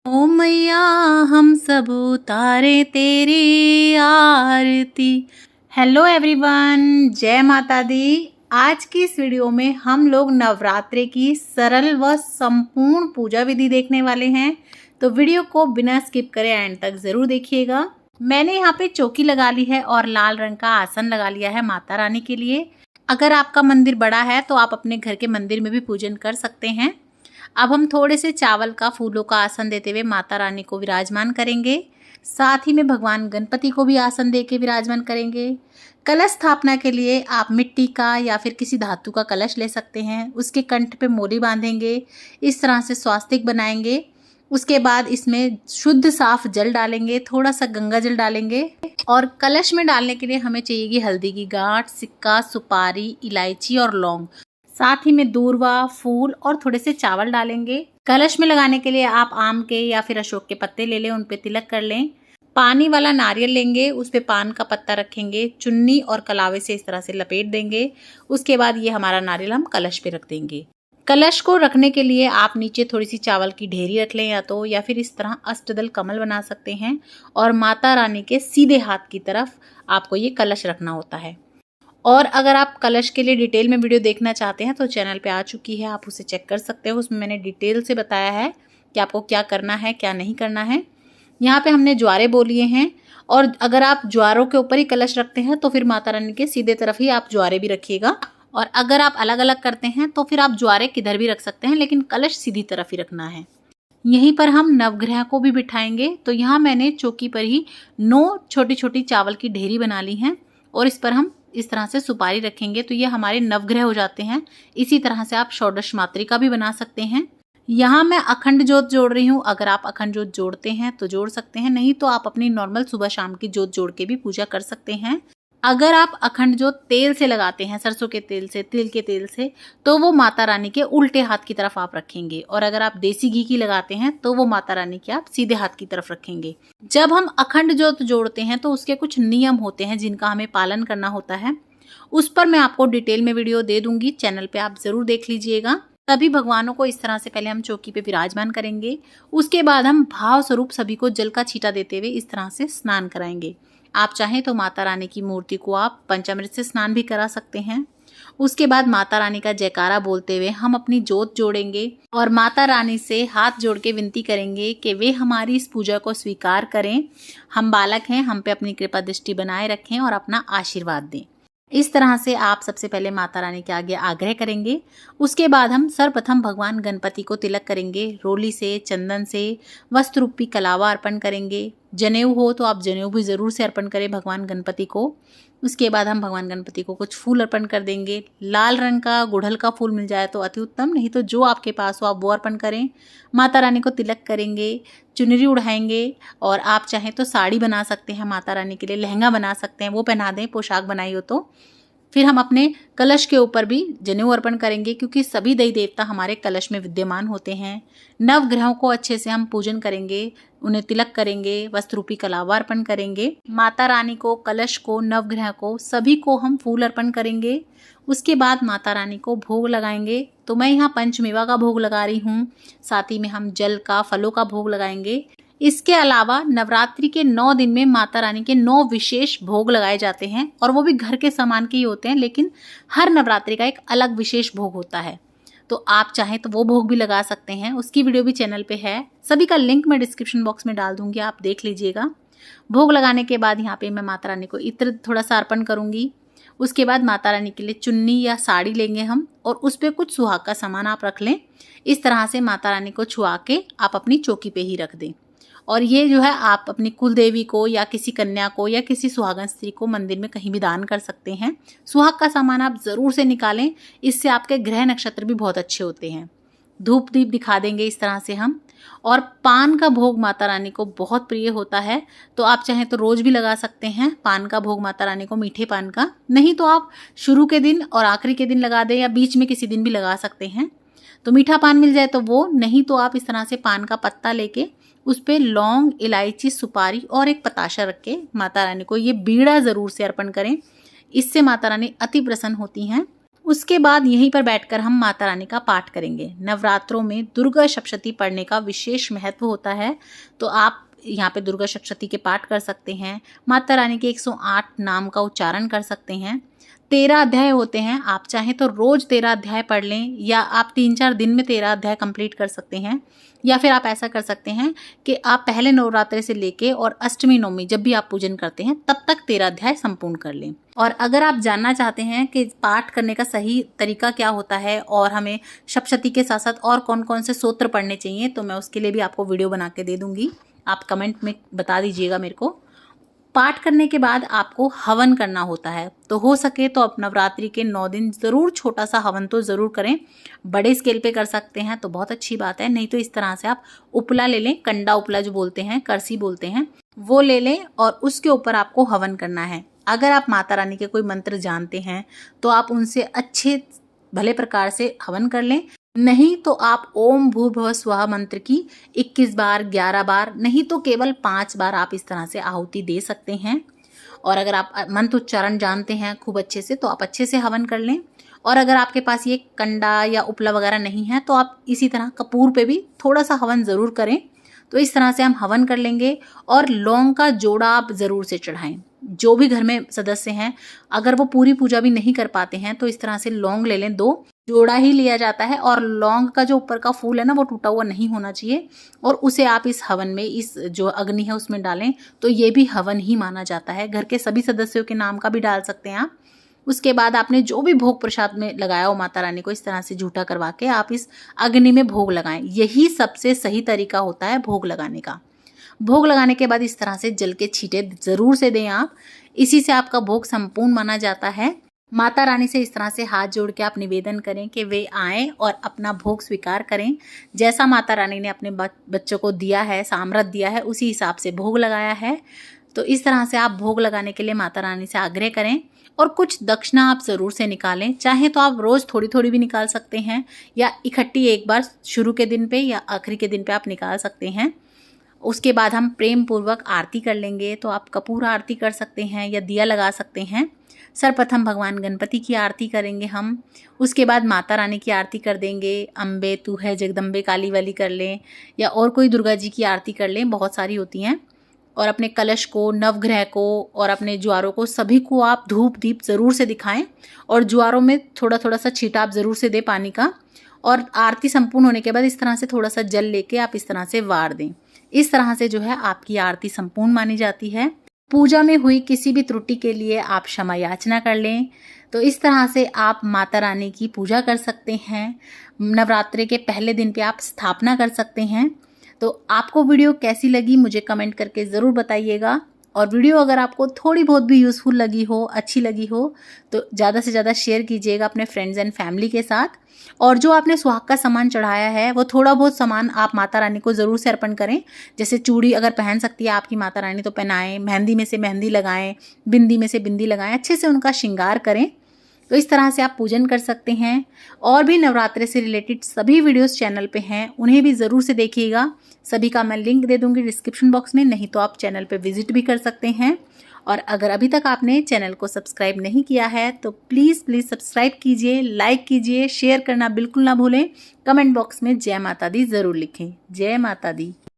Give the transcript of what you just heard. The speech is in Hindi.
ओ मैया हम सब उतारे तेरी आरती। हेलो एवरीवन, जय माता दी। आज की इस वीडियो में हम लोग नवरात्रे की सरल व संपूर्ण पूजा विधि देखने वाले हैं, तो वीडियो को बिना स्किप करे एंड तक जरूर देखिएगा। मैंने यहाँ पे चौकी लगा ली है और लाल रंग का आसन लगा लिया है माता रानी के लिए। अगर आपका मंदिर बड़ा है तो आप अपने घर के मंदिर में भी पूजन कर सकते हैं। अब हम थोड़े से चावल का फूलों का आसन देते हुए माता रानी को विराजमान करेंगे। साथ ही में भगवान गणपति को भी आसन दे के विराजमान करेंगे। कलश स्थापना के लिए आप मिट्टी का या फिर किसी धातु का कलश ले सकते हैं। उसके कंठ पे मोली बांधेंगे, इस तरह से स्वास्तिक बनाएंगे। उसके बाद इसमें शुद्ध साफ जल डालेंगे, थोड़ा सा गंगा जल डालेंगे और कलश में डालने के लिए हमें चाहिएगी हल्दी की गांठ, सिक्का, सुपारी, इलायची और लौंग। साथ ही में दूर्वा, फूल और थोड़े से चावल डालेंगे। कलश में लगाने के लिए आप आम के या फिर अशोक के पत्ते ले लें, उन पे तिलक कर लें। पानी वाला नारियल लेंगे, उस पे पान का पत्ता रखेंगे, चुन्नी और कलावे से इस तरह से लपेट देंगे। उसके बाद ये हमारा नारियल हम कलश पे रख देंगे। कलश को रखने के लिए आप नीचे थोड़ी सी चावल की ढेरी रख लें या फिर इस तरह अष्टदल कमल बना सकते हैं और माता रानी के सीधे हाथ की तरफ आपको ये कलश रखना होता है। और अगर आप कलश के लिए डिटेल में वीडियो देखना चाहते हैं तो चैनल पे आ चुकी है, आप उसे चेक कर सकते हो। उसमें मैंने डिटेल से बताया है कि आपको क्या करना है क्या नहीं करना है। यहाँ पे हमने ज्वारे बो लिए हैं और अगर आप ज्वारों के ऊपर ही कलश रखते हैं तो फिर माता रानी के सीधे तरफ ही आप ज्वारे भी रखिएगा, और अगर आप अलग अलग करते हैं तो फिर आप ज्वारे किधर भी रख सकते हैं, लेकिन कलश सीधी तरफ ही रखना है। यहीं पर हम नवग्रह को भी बिठाएंगे। तो यहाँ मैंने चौकी पर ही 9 छोटी छोटी चावल की ढेरी बना ली हैं और इस पर हम इस तरह से सुपारी रखेंगे, तो ये हमारे नवग्रह हो जाते हैं। इसी तरह से आप षोडश मातृका भी बना सकते हैं। यहाँ मैं अखंड जोत जोड़ रही हूँ। अगर आप अखंड जोत जोड़ते हैं तो जोड़ सकते हैं, नहीं तो आप अपनी नॉर्मल सुबह शाम की जोत जोड़ के भी पूजा कर सकते हैं। अगर आप अखंड जोत तेल से लगाते हैं, सरसों के तेल से, तिल के तेल से, तो वो माता रानी के उल्टे हाथ की तरफ आप रखेंगे, और अगर आप देसी घी की लगाते हैं तो वो माता रानी के आप सीधे हाथ की तरफ रखेंगे। जब हम अखंड जोत जोड़ते हैं तो उसके कुछ नियम होते हैं जिनका हमें पालन करना होता है। उस पर मैं आपको डिटेल में वीडियो दे दूंगी, चैनल पे आप जरूर देख लीजिएगा। सभी भगवानों को इस तरह से पहले हम चौकी पे विराजमान करेंगे। उसके बाद हम भाव स्वरूप सभी को जल का छींटा देते हुए इस तरह से स्नान कराएंगे। आप चाहें तो माता रानी की मूर्ति को आप पंचामृत से स्नान भी करा सकते हैं। उसके बाद माता रानी का जयकारा बोलते हुए हम अपनी जोत जोड़ेंगे और माता रानी से हाथ जोड़ के विनती करेंगे कि वे हमारी इस पूजा को स्वीकार करें। हम बालक हैं, हम पे अपनी कृपा दृष्टि बनाए रखें और अपना आशीर्वाद दें। इस तरह से आप सबसे पहले माता रानी के आगे आग्रह करेंगे। उसके बाद हम सर्वप्रथम भगवान गणपति को तिलक करेंगे। रोली से, चंदन से वस्त्र रूपी कलावा अर्पण करेंगे। जनेऊ हो तो आप जनेऊ भी ज़रूर से अर्पण करें भगवान गणपति को। उसके बाद हम भगवान गणपति को कुछ फूल अर्पण कर देंगे। लाल रंग का गुड़हल का फूल मिल जाए तो अति उत्तम, नहीं तो जो आपके पास हो आप वो अर्पण करें। माता रानी को तिलक करेंगे, चुनरी उड़ाएंगे, और आप चाहें तो साड़ी बना सकते हैं माता रानी के लिए, लहंगा बना सकते हैं, वो पहना दें, पोशाक बनाई हो तो। फिर हम अपने कलश के ऊपर भी जनेऊ अर्पण करेंगे, क्योंकि सभी देवी देवता हमारे कलश में विद्यमान होते हैं। नवग्रहों को अच्छे से हम पूजन करेंगे, उन्हें तिलक करेंगे, वस्त्र रूपी कलावा अर्पण करेंगे। माता रानी को, कलश को, नवग्रह को, सभी को हम फूल अर्पण करेंगे। उसके बाद माता रानी को भोग लगाएंगे। तो मैं यहाँ पंचमेवा का भोग लगा रही हूँ, साथ ही में हम जल का, फलों का भोग लगाएंगे। इसके अलावा नवरात्रि के 9 दिन में माता रानी के 9 विशेष भोग लगाए जाते हैं, और वो भी घर के सामान के ही होते हैं, लेकिन हर नवरात्रि का एक अलग विशेष भोग होता है। तो आप चाहें तो वो भोग भी लगा सकते हैं, उसकी वीडियो भी चैनल पे है। सभी का लिंक मैं डिस्क्रिप्शन बॉक्स में डाल दूंगी, आप देख लीजिएगा। भोग लगाने के बाद यहाँ पे मैं माता रानी को इत्र थोड़ा सा अर्पण करूंगी। उसके बाद माता रानी के लिए चुन्नी या साड़ी लेंगे हम, और उस पर कुछ सुहाग का सामान आप रख लें। इस तरह से माता रानी को छुआ के आप अपनी चौकी पे ही रख दें। और ये जो है आप अपनी कुल देवी को या किसी कन्या को या किसी सुहागन स्त्री को मंदिर में कहीं भी दान कर सकते हैं। सुहाग का सामान आप ज़रूर से निकालें, इससे आपके ग्रह नक्षत्र भी बहुत अच्छे होते हैं। धूप दीप दिखा देंगे इस तरह से हम। और पान का भोग माता रानी को बहुत प्रिय होता है, तो आप चाहें तो रोज भी लगा सकते हैं पान का भोग माता रानी को, मीठे पान का। नहीं तो आप शुरू के दिन और आखिरी के दिन लगा दें, या बीच में किसी दिन भी लगा सकते हैं। तो मीठा पान मिल जाए तो वो, नहीं तो आप इस तरह से पान का पत्ता लेके उस पे लौंग, इलायची, सुपारी और एक पताशा रख के माता रानी को ये बीड़ा ज़रूर से अर्पण करें। इससे माता रानी अति प्रसन्न होती हैं। उसके बाद यहीं पर बैठकर हम माता रानी का पाठ करेंगे। नवरात्रों में दुर्गा सप्तशती पढ़ने का विशेष महत्व होता है, तो आप यहाँ पे दुर्गा सप्तशती के पाठ कर सकते हैं। माता रानी के 108 नाम का उच्चारण कर सकते हैं। 13 अध्याय होते हैं, आप चाहें तो रोज 13 अध्याय पढ़ लें, या आप 3-4 दिन में 13 अध्याय कंप्लीट कर सकते हैं। या फिर आप ऐसा कर सकते हैं कि आप पहले नवरात्रे से लेके और अष्टमी नवमी जब भी आप पूजन करते हैं तब तक 13 अध्याय संपूर्ण कर लें। और अगर आप जानना चाहते हैं कि पाठ करने का सही तरीका क्या होता है और हमें सप्तशती के साथ साथ और कौन कौन से स्तोत्र पढ़ने चाहिए, तो मैं उसके लिए भी आपको वीडियो बना के दे दूंगी। आप कमेंट में बता दीजिएगा मेरे को। पाठ करने के बाद आपको हवन करना होता है, तो हो सके तो आप नवरात्रि के 9 दिन ज़रूर छोटा सा हवन तो ज़रूर करें। बड़े स्केल पे कर सकते हैं तो बहुत अच्छी बात है, नहीं तो इस तरह से आप उपला ले लें, कंडा उपला जो बोलते हैं, करसी बोलते हैं, वो ले लें और उसके ऊपर आपको हवन करना है। अगर आप माता रानी के कोई मंत्र जानते हैं तो आप उनसे अच्छे भले प्रकार से हवन कर लें, नहीं तो आप ओम भूर्भुवः स्वः मंत्र की 21 बार, 11 बार, नहीं तो केवल 5 बार आप इस तरह से आहुति दे सकते हैं। और अगर आप मंत्र उच्चारण जानते हैं खूब अच्छे से तो आप अच्छे से हवन कर लें। और अगर आपके पास ये कंडा या उपला वगैरह नहीं है तो आप इसी तरह कपूर पे भी थोड़ा सा हवन ज़रूर करें। तो इस तरह से हम हवन कर लेंगे। और लौंग का जोड़ा आप ज़रूर से चढ़ाएं। जो भी घर में सदस्य हैं, अगर वो पूरी पूजा भी नहीं कर पाते हैं तो इस तरह से लौंग ले लें, 2 जोड़ा ही लिया जाता है। और लौंग का जो ऊपर का फूल है ना, वो टूटा हुआ नहीं होना चाहिए, और उसे आप इस हवन में, इस जो अग्नि है उसमें डालें, तो ये भी हवन ही माना जाता है। घर के सभी सदस्यों के नाम का भी डाल सकते हैं आप। उसके बाद आपने जो भी भोग प्रसाद में लगाया हो माता रानी को, इस तरह से झूठा करवा के आप इस अग्नि में भोग लगाएं। यही सबसे सही तरीका होता है भोग लगाने का। भोग लगाने के बाद इस तरह से जल के छींटे ज़रूर से दें आप। इसी से आपका भोग संपूर्ण माना जाता है। माता रानी से इस तरह से हाथ जोड़ के आप निवेदन करें कि वे आएं और अपना भोग स्वीकार करें। जैसा माता रानी ने अपने बच्चों को दिया है, सामर्थ्य दिया है, उसी हिसाब से भोग लगाया है। तो इस तरह से आप भोग लगाने के लिए माता रानी से आग्रह करें। और कुछ दक्षिणा आप ज़रूर से निकालें, चाहे तो आप रोज़ थोड़ी थोड़ी भी निकाल सकते हैं, या इकट्ठी एक बार शुरू के दिन पे या आखिरी के दिन पे आप निकाल सकते हैं। उसके बाद हम प्रेम पूर्वक आरती कर लेंगे, तो आप कपूर आरती कर सकते हैं या दिया लगा सकते हैं। सर्वप्रथम भगवान गणपति की आरती करेंगे हम, उसके बाद माता रानी की आरती कर देंगे। अम्बे तू है जगदम्बे काली वाली कर लें, या और कोई दुर्गा जी की आरती कर लें, बहुत सारी होती हैं। और अपने कलश को, नवग्रह को और अपने ज्वारों को, सभी को आप धूप दीप ज़रूर से दिखाएं। और ज्वारों में थोड़ा थोड़ा सा छींटा आप ज़रूर से दें पानी का। और आरती संपूर्ण होने के बाद इस तरह से थोड़ा सा जल लेके आप इस तरह से वार दें। इस तरह से जो है आपकी आरती संपूर्ण मानी जाती है। पूजा में हुई किसी भी त्रुटि के लिए आप क्षमा याचना कर लें। तो इस तरह से आप माता रानी की पूजा कर सकते हैं। नवरात्रि के पहले दिन पे आप स्थापना कर सकते हैं। तो आपको वीडियो कैसी लगी मुझे कमेंट करके ज़रूर बताइएगा। और वीडियो अगर आपको थोड़ी बहुत भी यूज़फुल लगी हो, अच्छी लगी हो, तो ज़्यादा से ज़्यादा शेयर कीजिएगा अपने फ्रेंड्स एंड फैमिली के साथ। और जो आपने सुहाग का सामान चढ़ाया है, वो थोड़ा बहुत सामान आप माता रानी को ज़रूर से अर्पण करें। जैसे चूड़ी अगर पहन सकती है आपकी माता रानी तो पहनाएं, मेहंदी में से मेहंदी लगाएं, बिंदी में से बिंदी लगाएं, अच्छे से उनका श्रृंगार करें। तो इस तरह से आप पूजन कर सकते हैं। और भी नवरात्रि से रिलेटेड सभी वीडियोस चैनल पे हैं, उन्हें भी ज़रूर से देखिएगा। सभी का मैं लिंक दे दूंगी डिस्क्रिप्शन बॉक्स में, नहीं तो आप चैनल पे विजिट भी कर सकते हैं। और अगर अभी तक आपने चैनल को सब्सक्राइब नहीं किया है तो प्लीज़ सब्सक्राइब कीजिए, लाइक कीजिए, शेयर करना बिल्कुल ना भूलें। कमेंट बॉक्स में जय माता दी ज़रूर लिखें। जय माता दी।